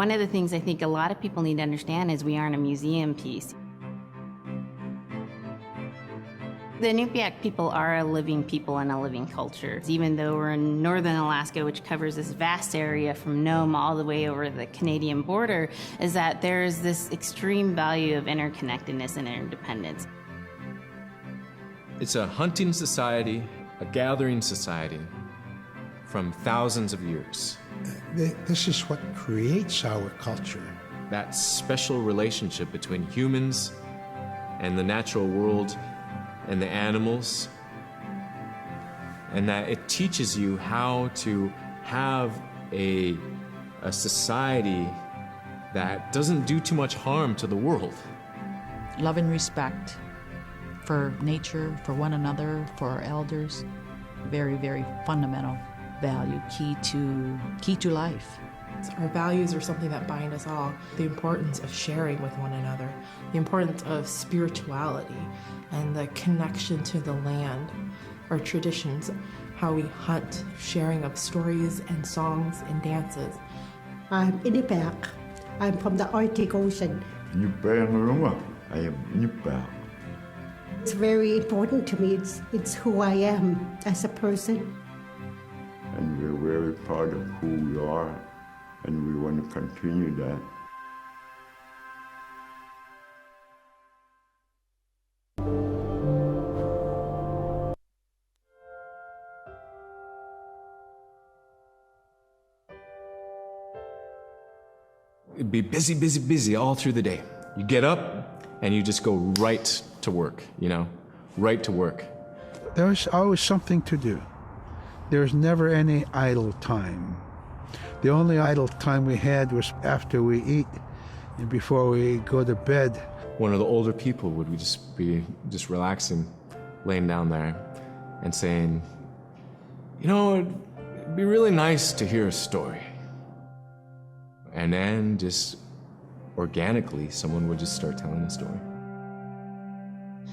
One of the things I think a lot of people need to understand is we aren't a museum piece. The Inupiaq people are a living people and a living culture. Even though we're in northern Alaska, which covers this vast area from Nome all the way over the Canadian border, is that there's this extreme value of interconnectedness and interdependence. It's a hunting society, a gathering society from thousands of years. This is what creates our culture. That special relationship between humans and the natural world and the animals, and that it teaches you how to have a society that doesn't do too much harm to the world. Love and respect for nature, for one another, for our elders. Very, very fundamental value, key to life. Our values are something that bind us all. The importance of sharing with one another, the importance of spirituality, and the connection to the land, our traditions, how we hunt, sharing of stories and songs and dances. I'm Inupiaq. I'm from the Arctic Ocean. I am Inupiaq. It's very important to me. It's who I am as a person. And we're very proud of who we are, and we want to continue that. It'd be busy, busy, busy all through the day. You get up and you just go right to work, right to work. There was always something to do. There was never any idle time. The only idle time we had was after we eat and before we go to bed. One of the older people would be relaxing, laying down there and saying, it'd be really nice to hear a story. And then just organically, someone would just start telling a story.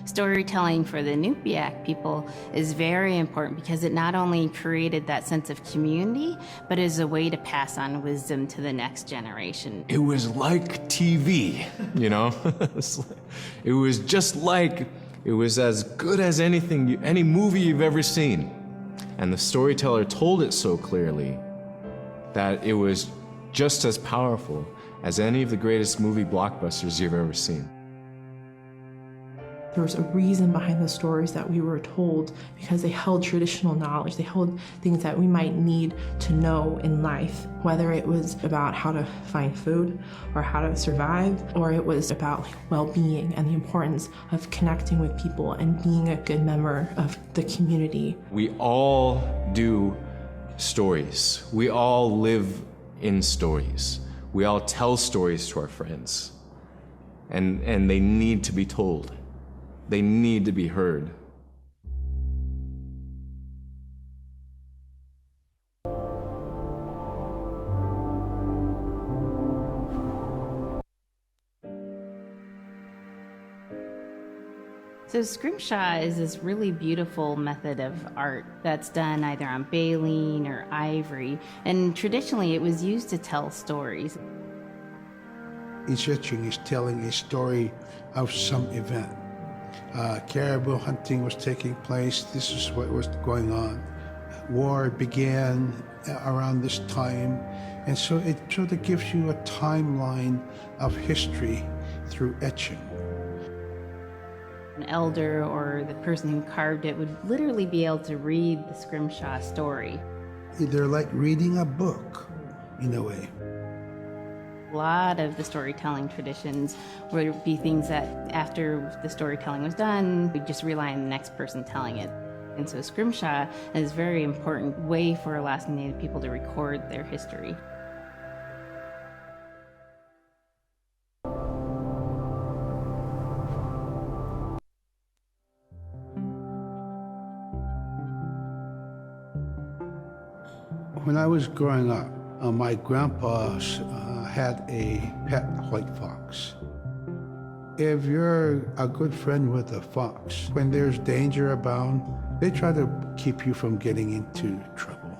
Storytelling for the Inupiaq people is very important because it not only created that sense of community, but is a way to pass on wisdom to the next generation. It was like TV, It was just like, it was as good as any movie you've ever seen. And the storyteller told it so clearly that it was just as powerful as any of the greatest movie blockbusters you've ever seen. There was a reason behind the stories that we were told because they held traditional knowledge. They held things that we might need to know in life, whether it was about how to find food or how to survive, or it was about well-being and the importance of connecting with people and being a good member of the community. We all do stories. We all live in stories. We all tell stories to our friends. And they need to be told. They need to be heard. So SCRIMSHAW is this really beautiful method of art that's done either on baleen or ivory, and traditionally it was used to tell stories. Each etching is telling a story of some event. Caribou hunting was taking place. This is what was going on. War began around this time, and so it sort of gives you a timeline of history through etching. An elder or the person who carved it would literally be able to read the SCRIMSHAW story. They're like reading a book, in a way. A lot of the storytelling traditions would be things that after the storytelling was done, we'd just rely on the next person telling it. And so SCRIMSHAW is a very important way for Alaskan Native people to record their history. When I was growing up, my grandpa had a pet white fox. If you're a good friend with a fox, when there's danger abound, they try to keep you from getting into trouble.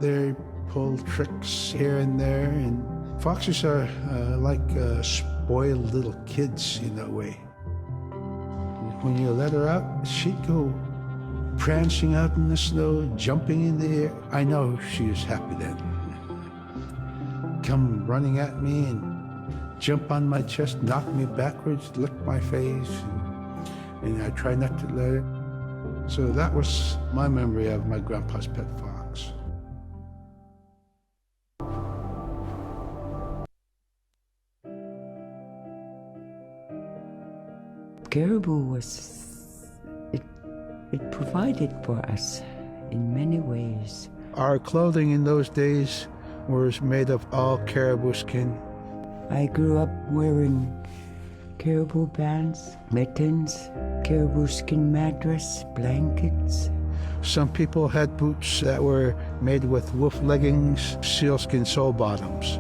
They pull tricks here and there. And foxes are like spoiled little kids in a way. When you let her out, she'd go prancing out in the snow, jumping in the air. I know she was happy then. Come running at me and jump on my chest, knock me backwards, lick my face, and I try not to let it. So that was my memory of my grandpa's pet fox. Caribou it provided for us in many ways. Our clothing in those days was made of all caribou skin. I grew up wearing caribou pants, mittens, caribou skin mattress, blankets. Some people had boots that were made with wolf leggings, sealskin sole bottoms.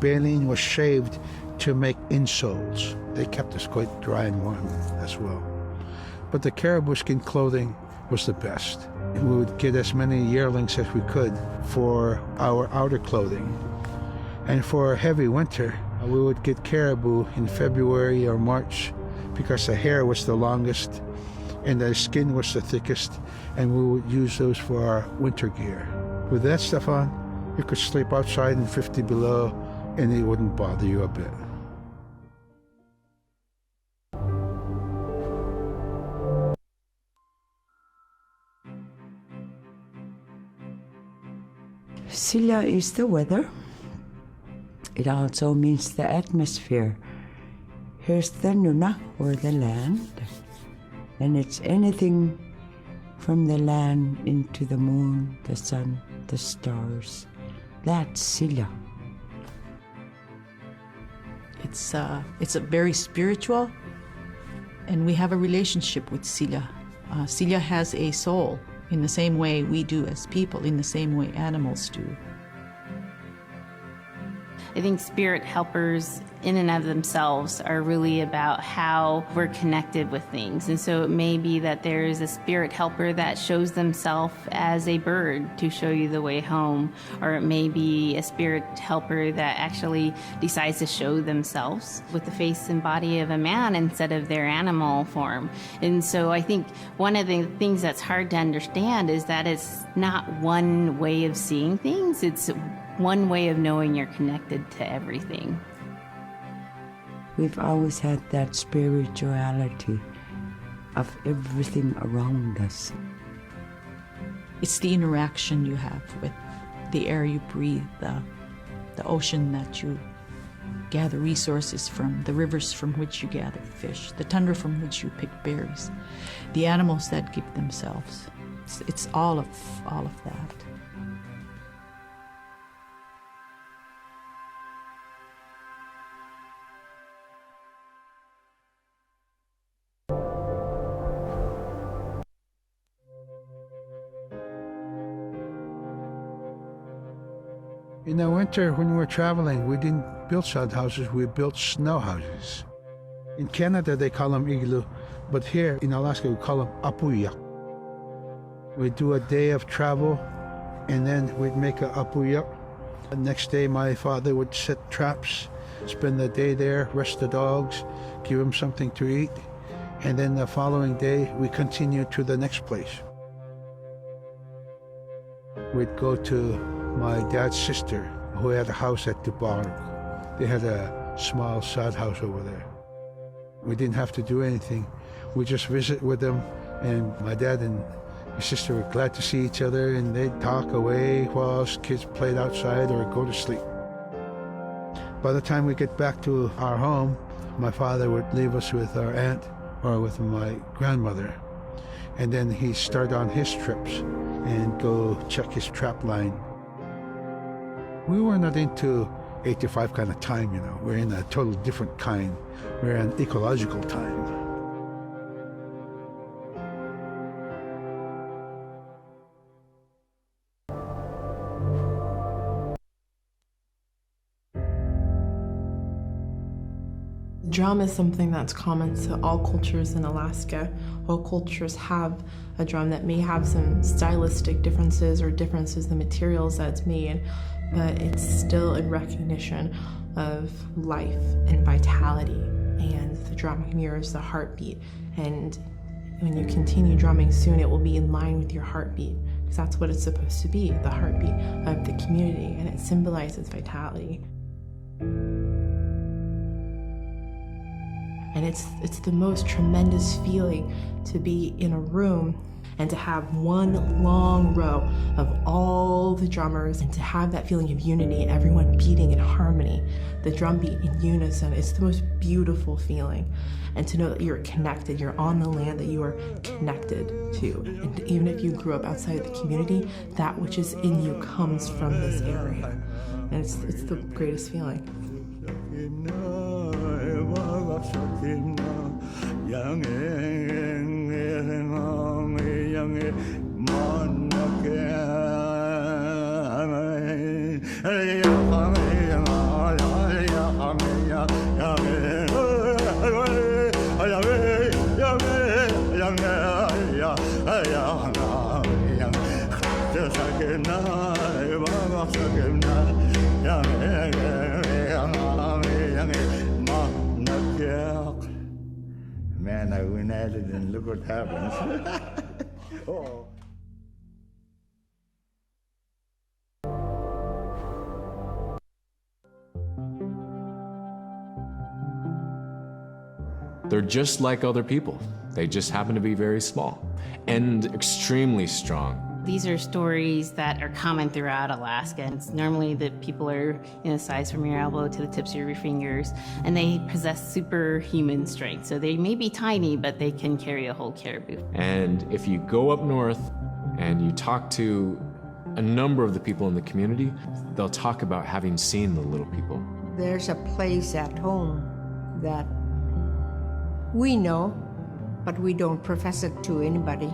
Baleen was shaved to make insoles. They kept us quite dry and warm as well. But the caribou skin clothing was the best. We would get as many yearlings as we could for our outer clothing. And for a heavy winter, we would get caribou in February or March because the hair was the longest and the skin was the thickest, and we would use those for our winter gear. With that stuff on, you could sleep outside in 50 below and it wouldn't bother you a bit. SILA is the weather. It also means the atmosphere. Here's the nuna, or the land. And it's anything from the land into the moon, the sun, the stars. That's SILA. It's a very spiritual, and we have a relationship with SILA. SILA has a soul in the same way we do as people, in the same way animals do. I think spirit helpers in and of themselves are really about how we're connected with things. And so it may be that there is a spirit helper that shows themselves as a bird to show you the way home, or it may be a spirit helper that actually decides to show themselves with the face and body of a man instead of their animal form. And so I think one of the things that's hard to understand is that it's not one way of seeing things, it's one way of knowing you're connected to everything. We've always had that spirituality of everything around us. It's the interaction you have with the air you breathe, the ocean that you gather resources from, the rivers from which you gather fish, the tundra from which you pick berries, the animals that give themselves. It's all of that. In the winter, when we were traveling, we didn't build sod houses, we built snow houses. In Canada, they call them igloo, but here in Alaska, we call them apuyak. We'd do a day of travel, and then we'd make a apuyak. The next day, my father would set traps, spend the day there, rest the dogs, give them something to eat, and then the following day, we continued to the next place. We'd go to my dad's sister, who had a house at Dubaruk. They had a small sod house over there. We didn't have to do anything. We just visit with them, and my dad and his sister were glad to see each other, and they'd talk away while us kids played outside or go to sleep. By the time we get back to our home, my father would leave us with our aunt or with my grandmother, and then he'd start on his trips and go check his trap line. We were not into 8 to 5 kind of time, you know. We're in a total different kind. We're in ecological time. Drum is something that's common to all cultures in Alaska. All cultures have a drum that may have some stylistic differences or differences in the materials that it's made, but it's still in recognition of life and vitality. And the drum mirrors the heartbeat. And when you continue drumming soon, it will be in line with your heartbeat, because that's what it's supposed to be, the heartbeat of the community, and it symbolizes vitality. And it's the most tremendous feeling to be in a room and to have one long row of all the drummers and to have that feeling of unity and everyone beating in harmony, the drum beat in unison. It's the most beautiful feeling. And to know that you're connected, you're on the land that you are connected to. And even if you grew up outside the community, that which is in you comes from this area. And it's the greatest feeling. Man, I went at it and look what happens. Oh. They're just like other people. They just happen to be very small and extremely strong. These are stories that are common throughout Alaska. It's normally that people are in a size from your elbow to the tips of your fingers, and they possess superhuman strength. So they may be tiny, but they can carry a whole caribou. And if you go up north and you talk to a number of the people in the community, they'll talk about having seen the little people. There's a place at home that we know, but we don't profess it to anybody.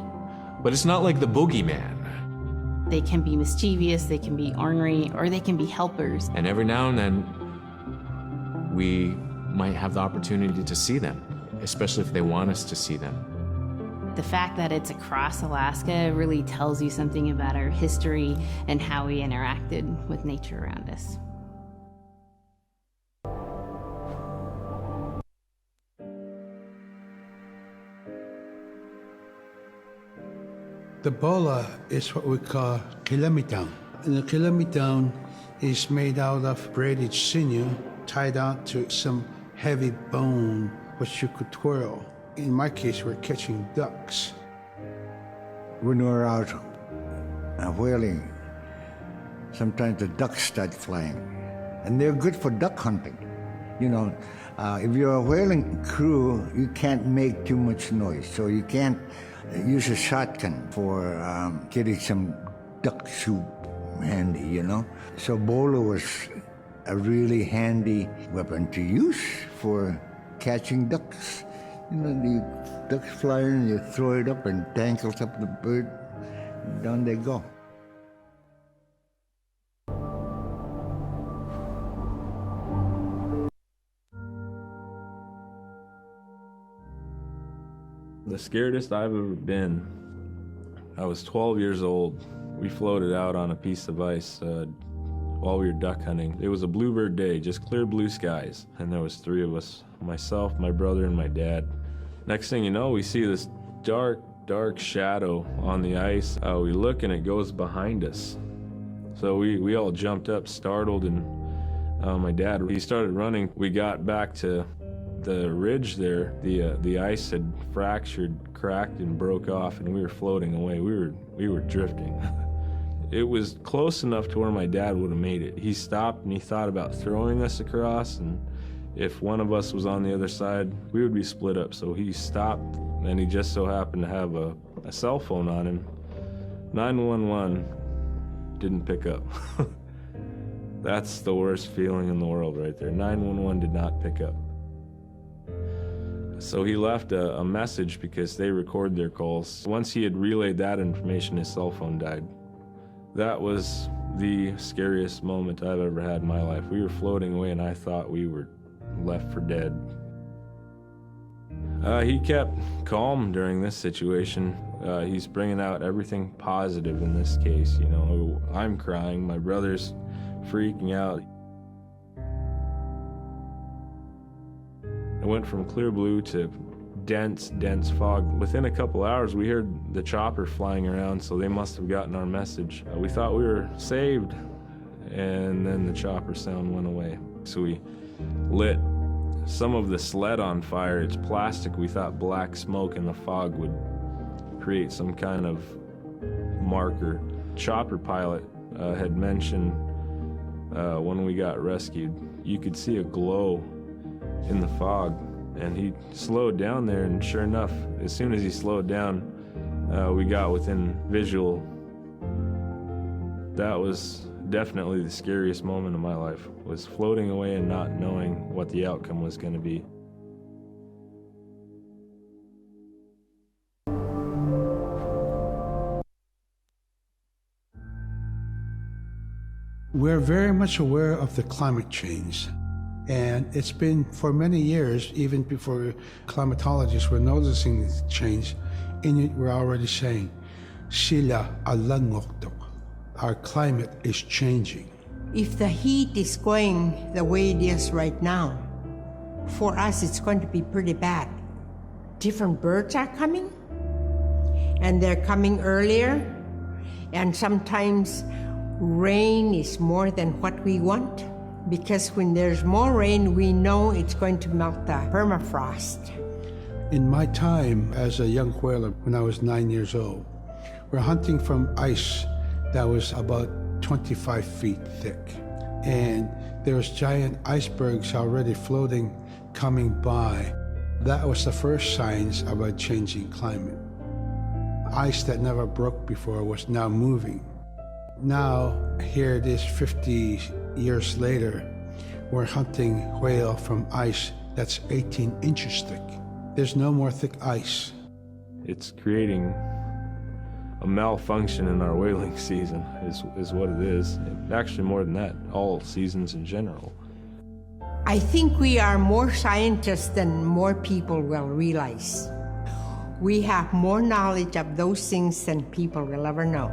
But it's not like the boogeyman. They can be mischievous, they can be ornery, or they can be helpers. And every now and then, we might have the opportunity to see them, especially if they want us to see them. The fact that it's across Alaska really tells you something about our history and how we interacted with nature around us. The bola is what we call kilamitang. And the kilamitang is made out of braided sinew tied out to some heavy bone which you could twirl. In my case, we're catching ducks. When we're out whaling, sometimes the ducks start flying. And they're good for duck hunting. You know, if you're a whaling crew, you can't make too much noise, so you can't use a shotgun for getting some duck soup handy, you know? So bola was a really handy weapon to use for catching ducks. You know, the ducks fly in, you throw it up and tangles up the bird, and down they go. The scaredest I've ever been, I was 12 years old. We floated out on a piece of ice while we were duck hunting. It was a bluebird day, just clear blue skies. And there was 3 of us, myself, my brother, and my dad. Next thing you know, we see this dark, dark shadow on the ice. We look and it goes behind us. So we all jumped up, startled, and my dad, he started running. We got back to the ridge there. The ice had fractured, cracked, and broke off, and we were floating away. We were drifting. It was close enough to where my dad would have made it. He stopped and he thought about throwing us across, and if one of us was on the other side, we would be split up. So he stopped, and he just so happened to have a cell phone on him. 911 didn't pick up. That's the worst feeling in the world right there. 911 did not pick up. So he left a message because they record their calls. Once he had relayed that information, his cell phone died. That was the scariest moment I've ever had in my life. We were floating away and I thought we were left for dead. He kept calm during this situation. He's bringing out everything positive in this case. You know, I'm crying, my brother's freaking out. It went from clear blue to dense fog. Within a couple hours, we heard the chopper flying around, so they must have gotten our message. We thought we were saved, and then the chopper sound went away. So we lit some of the sled on fire. It's plastic. We thought black smoke in the fog would create some kind of marker. Chopper pilot had mentioned when we got rescued, you could see a glow in the fog. And he slowed down there, and sure enough, as soon as he slowed down, we got within visual. That was definitely the scariest moment of my life, was floating away and not knowing what the outcome was going to be. We're very much aware of the climate change. And it's been for many years, even before climatologists were noticing this change, Inuit were already saying, SILA alangoktok. Our climate is changing. If the heat is going the way it is right now, for us it's going to be pretty bad. Different birds are coming, and they're coming earlier, and sometimes rain is more than what we want. Because when there's more rain, we know it's going to melt the permafrost. In my time as a young whaler, when I was 9 years old, we're hunting from ice that was about 25 feet thick. And there was giant icebergs already floating, coming by. That was the first signs of a changing climate. Ice that never broke before was now moving. Now, here it is 50 years later, we're hunting whale from ice that's 18 inches thick. There's no more thick ice. It's creating a malfunction in our whaling season, is what it is. Actually, more than that, all seasons in general. I think we are more scientists than more people will realize. We have more knowledge of those things than people will ever know.